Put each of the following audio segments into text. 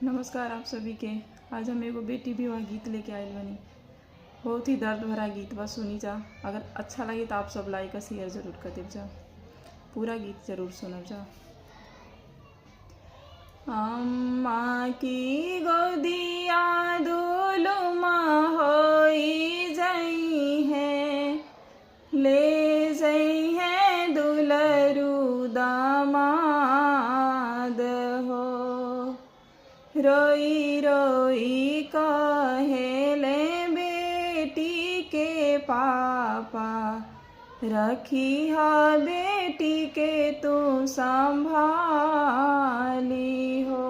नमस्कार आप सभी के। आज हम एगो बेटी विवाह गीत लेके आयल बनी। बहुत ही दर्द भरा गीत बा, सुनी जा। अगर अच्छा लगे तो आप सब लाइक और शेयर जरूर कर देव जा। पूरा गीत जरूर सुनब जा। अम्मा की गोदिया दुलुमा होई जई है, ले जई है दुलरू दामाद हो। रोई रोई कहेले बेटी के पापा, रखी हा बेटी के तू संभाली हो।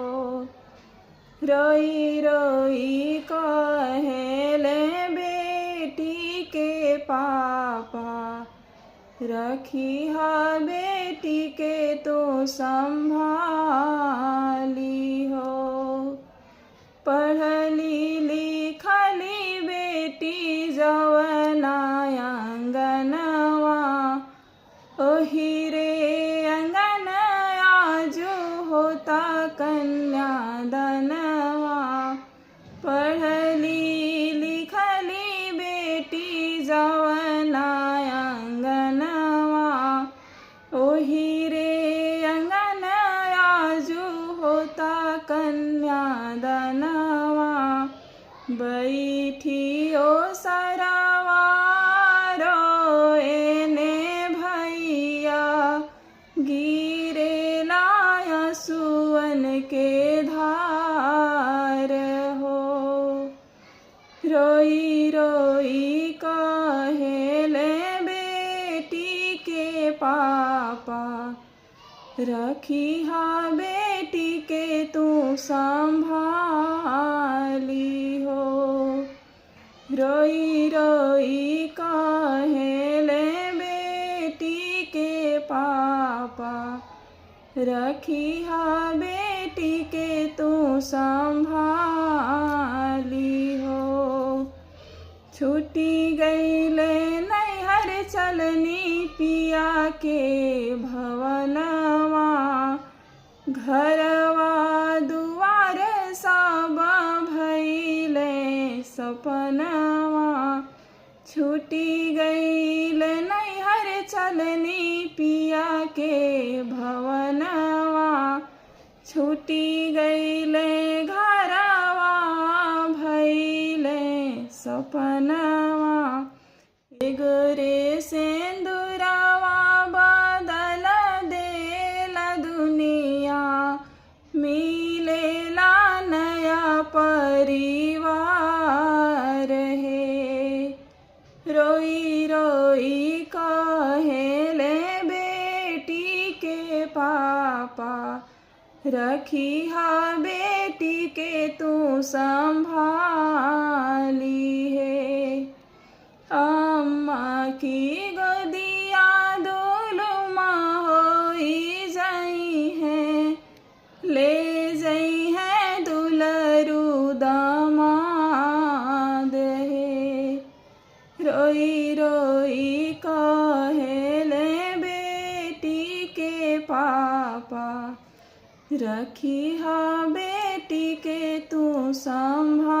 रोई रोई कहेले बेटी के पापा, रखी हा बेटी के तू संभाली हो। पढ़ली लिखली बेटी जवना अंगनवा, ओही रे अंगन आजू होता कन्यादानवा। पढ़ली लिखली बेटी जवना अंगनवा, ओही रे अंगन आजू होता कन्यादानवा। बैठी ओ सरवा रोएने भैया, गिरे लाया सुवन के धार हो। रोई रोई कहेले बेटी के पापा, रखी हा बेटी के तू संभाली हो। रोई रोई कहेले बेटी के पापा, रखी हा बेटी के तू संभाली हो। छूटी गईले नैहर चलनी पिया के भवनवा, घरवा दुआर सब भइले सपनवा। छूटी गईले नैहर चलनी पिया के भवनवा, छूटी गईले घरवा भइले सपनवा। एगरे सेंदुरवा बदल देला दुनिया, मिलेला नया परिवार है। रोई रोई कहेले बेटी के पापा, रखी हा बेटी के तू संभाली है। अम्मा की गोदिया दुलुमा होई जई है, ले जई है दुलरू दामाद है। रोई रोई कहेले बेटी के पापा, रखी हा बेटी के तू संभाली।